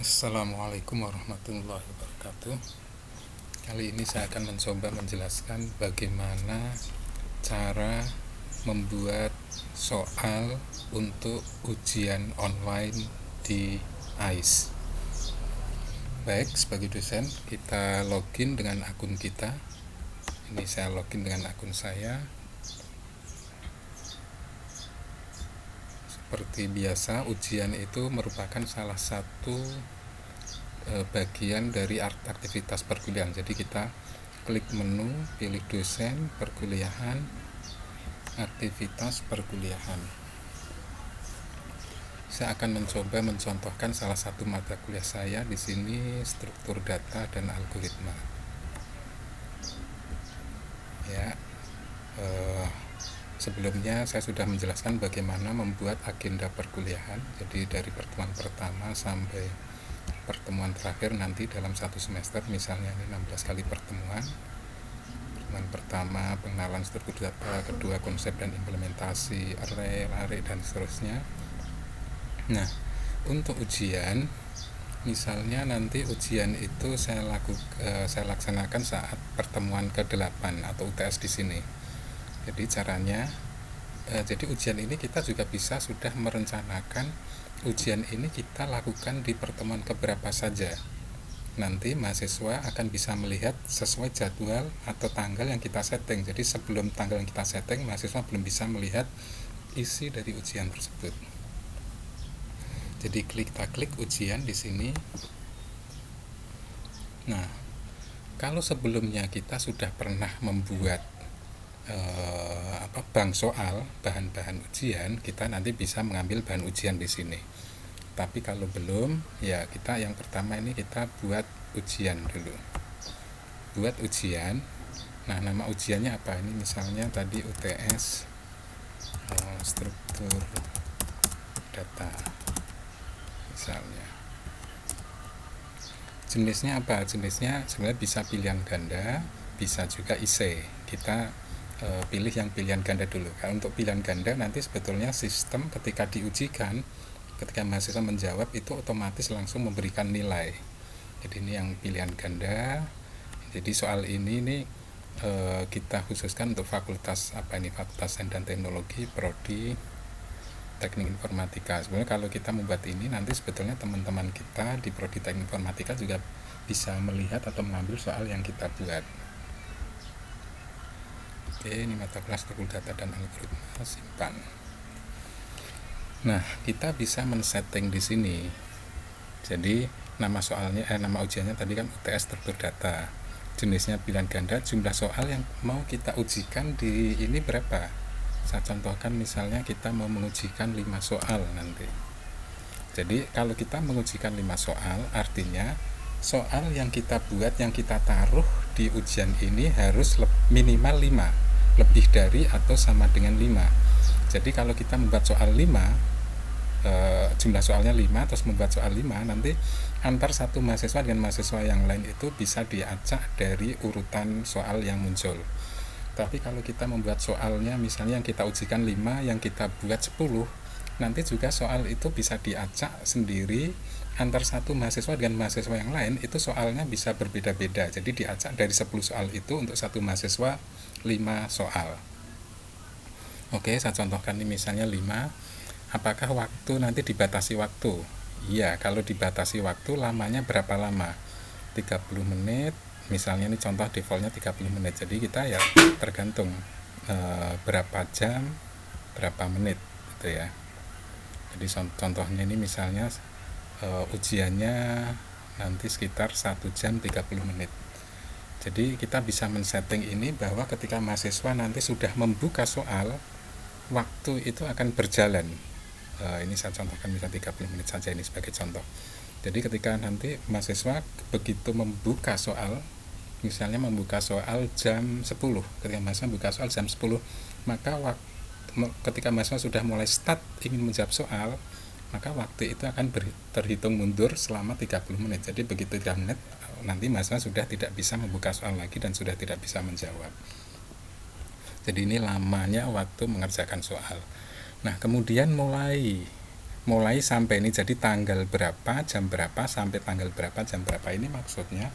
Assalamualaikum warahmatullahi wabarakatuh. Kali ini saya akan mencoba menjelaskan bagaimana cara membuat soal untuk ujian online di AIS. Baik, sebagai dosen kita login dengan akun kita. Ini saya login dengan akun saya. Seperti biasa, ujian itu merupakan salah satu bagian dari aktivitas perkuliahan. Jadi kita klik menu, pilih dosen, perkuliahan, aktivitas perkuliahan. Saya akan mencoba mencontohkan salah satu mata kuliah saya di sini, struktur data dan algoritma. Ya, sebelumnya saya sudah menjelaskan bagaimana membuat agenda perkuliahan. Jadi dari pertemuan pertama sampai pertemuan terakhir nanti dalam satu semester, misalnya 16 kali pertemuan. Pertemuan pertama pengenalan struktur data, kedua konsep dan implementasi array, lari dan seterusnya. Nah, untuk ujian, misalnya nanti ujian itu saya laksanakan saat pertemuan ke-8 atau UTS di sini. Jadi caranya, jadi ujian ini kita juga bisa sudah merencanakan ujian ini kita lakukan di pertemuan keberapa saja. Nanti mahasiswa akan bisa melihat sesuai jadwal atau tanggal yang kita setting. Jadi sebelum tanggal yang kita setting, mahasiswa belum bisa melihat isi dari ujian tersebut. Jadi kita klik ujian di sini. Nah, kalau sebelumnya kita sudah pernah membuat bank soal, bahan-bahan ujian, kita nanti bisa mengambil bahan ujian di sini. Tapi kalau belum, ya kita yang pertama ini kita buat ujian dulu. Buat ujian. Nah, nama ujiannya apa? Ini misalnya tadi UTS struktur data. Misalnya. Jenisnya apa? Jenisnya sebenarnya bisa pilihan ganda, bisa juga IC. Kita pilih yang pilihan ganda dulu. Kalau untuk pilihan ganda nanti sebetulnya sistem ketika diujikan, ketika mahasiswa menjawab itu otomatis langsung memberikan nilai. Jadi ini yang pilihan ganda. Jadi soal ini kita khususkan untuk fakultas Fakultas Sains dan Teknologi, Prodi Teknik Informatika. Sebenarnya kalau kita membuat ini nanti sebetulnya teman-teman kita di Prodi Teknik Informatika juga bisa melihat atau mengambil soal yang kita buat. Oke, ini mata kelas struktur data dan algoritma, simpan. Nah, kita bisa men-setting di sini. Jadi nama ujiannya tadi kan UTS struktur data. Jenisnya pilihan ganda, jumlah soal yang mau kita ujikan di ini berapa? Saya contohkan misalnya kita mau mengujikan 5 soal nanti. Jadi kalau kita mengujikan 5 soal, artinya soal yang kita buat, yang kita taruh di ujian ini harus minimal 5, lebih dari atau sama dengan 5. Jadi kalau kita membuat soal 5, jumlah soalnya 5, terus membuat soal 5, nanti antar satu mahasiswa dengan mahasiswa yang lain itu bisa diacak dari urutan soal yang muncul. Tapi kalau kita membuat soalnya misalnya yang kita ujikan 5, yang kita buat 10, nanti juga soal itu bisa diacak sendiri antar satu mahasiswa dengan mahasiswa yang lain, itu soalnya bisa berbeda-beda. Jadi diacak dari 10 soal itu untuk satu mahasiswa 5 soal. Oke, saya contohkan ini misalnya 5. Apakah waktu nanti dibatasi waktu? Iya, kalau dibatasi waktu lamanya berapa lama? 30 menit. Misalnya ini contoh defaultnya 30 menit. Jadi kita ya tergantung berapa jam, berapa menit gitu ya. Jadi contohnya ini misalnya ujiannya nanti sekitar 1 jam 30 menit. Jadi kita bisa men-setting ini bahwa ketika mahasiswa nanti sudah membuka soal, waktu itu akan berjalan. Ini saya contohkan misalnya 30 menit saja ini sebagai contoh. Jadi ketika nanti mahasiswa begitu membuka soal, misalnya membuka soal jam 10, ketika mahasiswa membuka soal jam 10, maka ketika mahasiswa sudah mulai start ingin menjawab soal, maka waktu itu akan terhitung mundur selama 30 menit. Jadi begitu 3 menit nanti mahasiswa sudah tidak bisa membuka soal lagi dan sudah tidak bisa menjawab. Jadi ini lamanya waktu mengerjakan soal. Nah, kemudian mulai mulai sampai ini, jadi tanggal berapa, jam berapa, sampai tanggal berapa, jam berapa. Ini maksudnya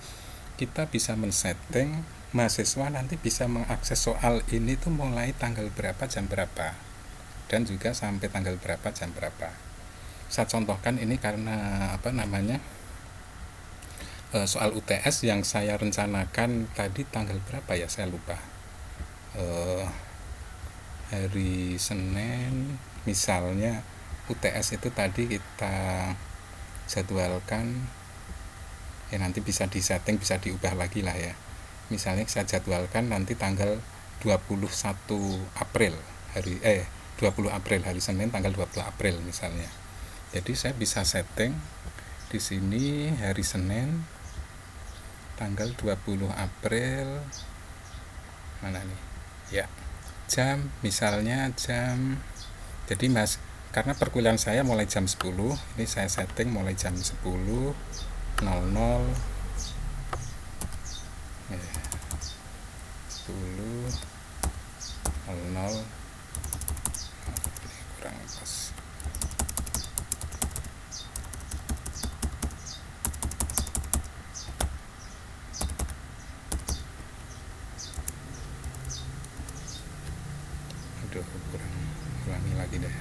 kita bisa men-setting mahasiswa nanti bisa mengakses soal ini tuh mulai tanggal berapa, jam berapa, dan juga sampai tanggal berapa, jam berapa. Saya contohkan ini karena soal UTS yang saya rencanakan tadi tanggal berapa ya, saya lupa. Hari Senin misalnya, UTS itu tadi kita jadwalkan, ya nanti bisa disetting, bisa diubah lagi lah ya. Misalnya saya jadwalkan nanti tanggal 21 April, 20 April, hari Senin tanggal 20 April misalnya. Jadi saya bisa setting di sini hari Senin tanggal 20 April, mana nih ya, jam misalnya jam, jadi karena perkuliahan saya mulai jam 10, ini saya setting mulai jam 10.00 10.00 kurang pas. Ulangi lagi deh,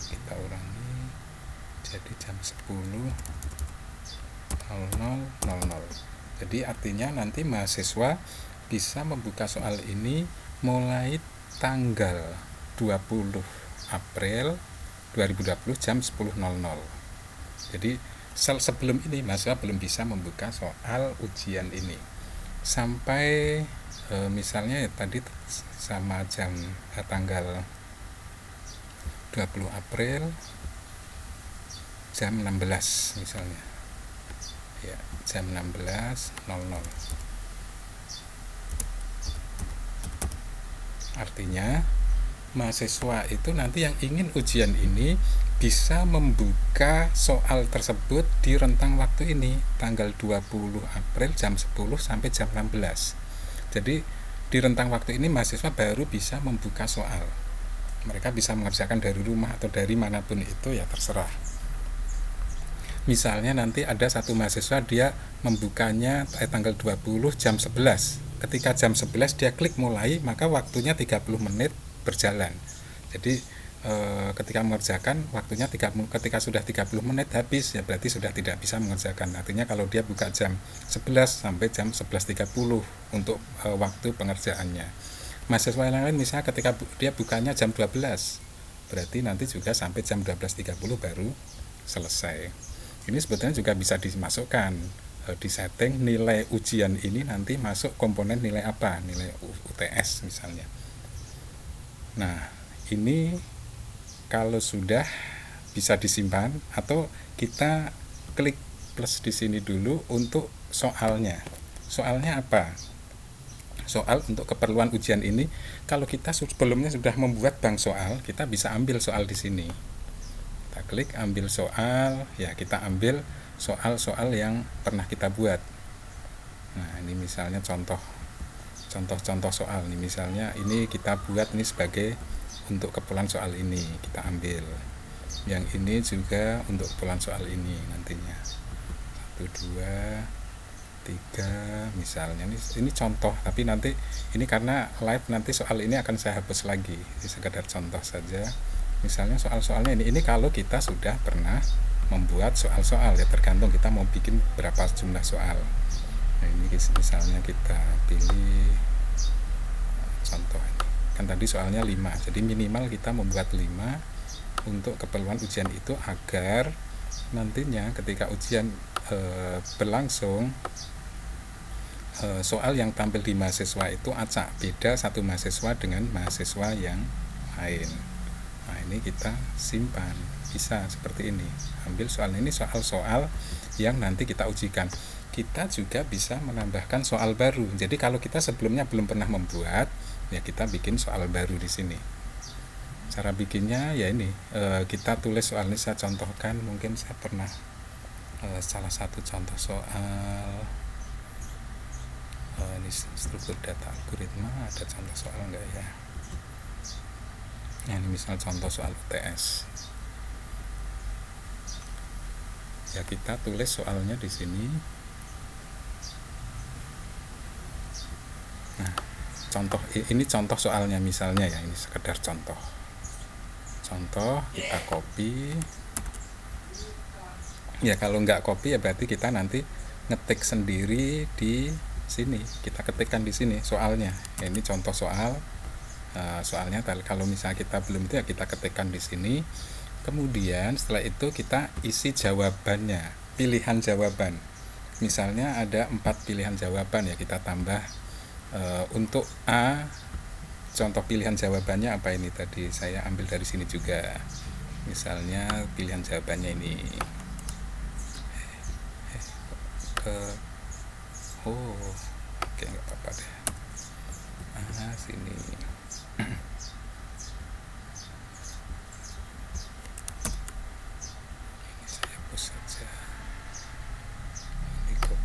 kita ulangi, jadi jam 10.00. Jadi artinya nanti mahasiswa bisa membuka soal ini mulai tanggal 20 April 2020 jam 10.00. Jadi sebelum ini mahasiswa belum bisa membuka soal ujian ini sampai misalnya tadi sama tanggal 20 April jam 16 misalnya ya, jam 16.00. Artinya mahasiswa itu nanti yang ingin ujian ini bisa membuka soal tersebut di rentang waktu ini, tanggal 20 April jam 10 sampai jam 16. Jadi di rentang waktu ini mahasiswa baru bisa membuka soal. Mereka bisa mengerjakan dari rumah atau dari manapun itu, ya terserah. Misalnya nanti ada satu mahasiswa dia membukanya tanggal 20 jam 11. Ketika jam 11 dia klik mulai, maka waktunya 30 menit berjalan. Jadi ketika mengerjakan waktunya ketika sudah 30 menit habis, ya berarti sudah tidak bisa mengerjakan. Artinya kalau dia buka jam 11 sampai jam 11.30 untuk waktu pengerjaannya. Mahasiswa yang lain misalnya ketika dia bukanya jam 12, berarti nanti juga sampai jam 12.30 baru selesai. Ini sebetulnya juga bisa dimasukkan di setting nilai ujian ini nanti masuk komponen nilai apa, nilai UTS misalnya. Nah, ini kalau sudah bisa disimpan, atau kita klik plus di sini dulu untuk soalnya. Soalnya apa? Soal untuk keperluan ujian ini, kalau kita sebelumnya sudah membuat bank soal, kita bisa ambil soal di sini. Kita klik ambil soal, ya kita ambil soal-soal yang pernah kita buat. Nah, ini misalnya contoh-contoh soal nih, misalnya ini kita buat ini sebagai untuk keperluan soal ini, kita ambil. Yang ini juga untuk keperluan soal ini nantinya. 1, 2, 3 misalnya. Ini contoh, tapi nanti ini karena live nanti soal ini akan saya hapus lagi. Ini sekedar contoh saja. Misalnya soal-soalnya ini kalau kita sudah pernah membuat soal-soal, ya tergantung kita mau bikin berapa jumlah soal. Nah, ini misalnya kita pilih contoh ini. Kan tadi soalnya 5, jadi minimal kita membuat 5 untuk keperluan ujian itu, agar nantinya ketika ujian berlangsung, soal yang tampil di mahasiswa itu acak beda satu mahasiswa dengan mahasiswa yang lain. Nah, ini kita simpan, bisa seperti ini, ambil soal ini, soal-soal yang nanti kita ujikan. Kita juga bisa menambahkan soal baru. Jadi kalau kita sebelumnya belum pernah membuat, ya kita bikin soal baru di sini. Cara bikinnya ya ini, kita tulis soal ini, saya contohkan, mungkin saya pernah salah satu contoh soal ini struktur data algoritma, ada contoh soal enggak ya? Nah, ini misal contoh soal UTS. Ya, kita tulis soalnya di sini. Nah, contoh ini contoh soalnya misalnya ya, ini sekedar contoh. Contoh kita copy. Ya, kalau nggak copy ya berarti kita nanti ngetik sendiri di sini. Kita ketikkan di sini soalnya. Ya, ini contoh soal. Soalnya kalau misalnya kita belum itu ya kita ketikkan di sini. Kemudian setelah itu kita isi jawabannya, pilihan jawaban. Misalnya ada 4 pilihan jawaban ya, kita tambah untuk A. Contoh pilihan jawabannya apa ini tadi? Saya ambil dari sini juga. Misalnya pilihan jawabannya ini. Oke, nggak apa-apa deh. Sini. Ini saya hapus saja. Ini kok.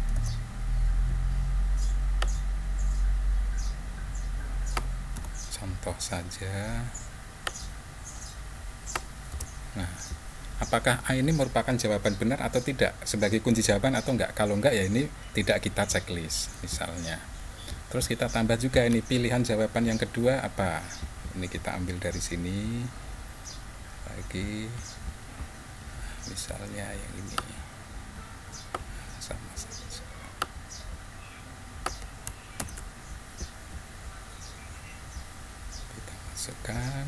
Contoh saja. Nah, apakah A ini merupakan jawaban benar atau tidak sebagai kunci jawaban atau enggak? Kalau enggak ya ini tidak kita checklist misalnya. Terus kita tambah juga ini pilihan jawaban yang kedua apa? Ini kita ambil dari sini lagi, misalnya yang ini sama saja. Kita masukkan.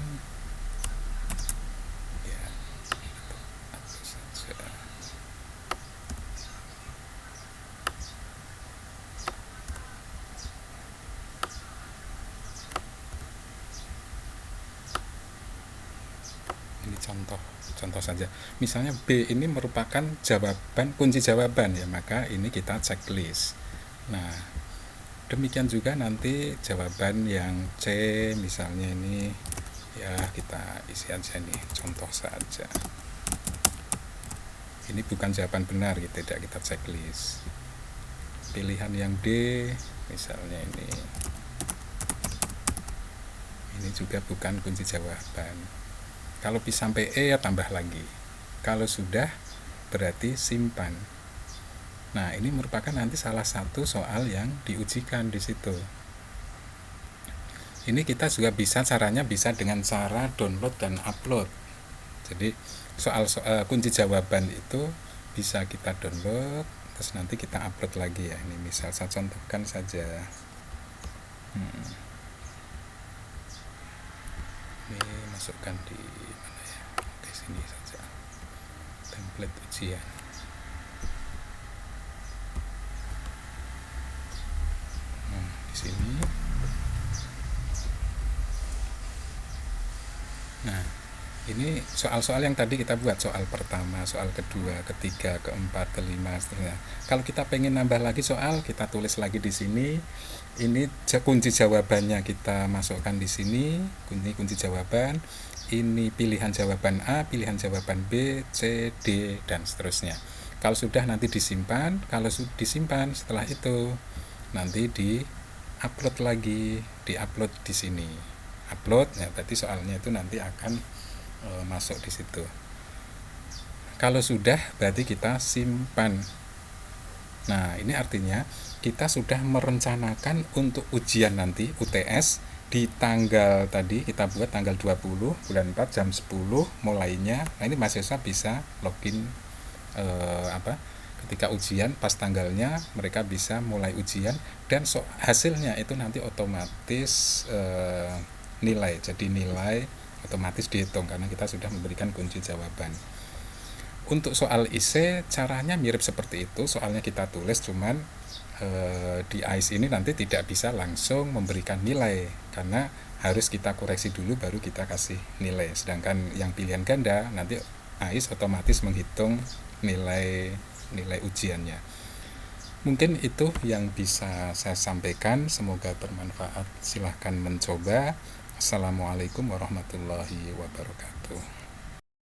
Ini contoh saja. Misalnya B ini merupakan jawaban, kunci jawaban ya, maka ini kita checklist. Nah, demikian juga nanti jawaban yang C misalnya ini ya kita isi aja nih, contoh saja. Ini bukan jawaban benar gitu, tidak kita checklist. Pilihan yang D misalnya ini juga bukan kunci jawaban. Kalau bisa sampai E ya tambah lagi. Kalau sudah berarti simpan. Nah, ini merupakan nanti salah satu soal yang diujikan di situ. Ini kita juga bisa caranya bisa dengan cara download dan upload. Jadi soal kunci jawaban itu bisa kita download terus nanti kita upload lagi ya. Ini misal saya contohkan saja. Ini masukkan di mana ya? Oke, sini saja. Template ujian. Di sini. Nah, ini soal-soal yang tadi kita buat, soal pertama, soal kedua, ketiga, keempat, kelima, seterusnya. Kalau kita pengen nambah lagi soal, kita tulis lagi di sini. Ini kunci jawabannya kita masukkan di sini, kunci jawaban. Ini pilihan jawaban A, pilihan jawaban B, C, D, dan seterusnya. Kalau sudah nanti disimpan, kalau sudah disimpan setelah itu nanti di-upload lagi, di-upload di sini. Upload ya, berarti soalnya itu nanti akan masuk di situ. Kalau sudah berarti kita simpan. Nah, ini artinya kita sudah merencanakan untuk ujian nanti UTS di tanggal tadi kita buat tanggal 20 bulan 4 jam 10 mulainya. Nah, ini mahasiswa bisa login ketika ujian pas tanggalnya mereka bisa mulai ujian dan hasilnya itu nanti otomatis nilai. Jadi nilai otomatis dihitung karena kita sudah memberikan kunci jawaban. Untuk soal IC caranya mirip seperti itu, soalnya kita tulis cuman di AIS ini nanti tidak bisa langsung memberikan nilai karena harus kita koreksi dulu baru kita kasih nilai. Sedangkan yang pilihan ganda nanti AIS otomatis menghitung nilai ujiannya. Mungkin itu yang bisa saya sampaikan, semoga bermanfaat. Silahkan mencoba. Assalamualaikum warahmatullahi wabarakatuh.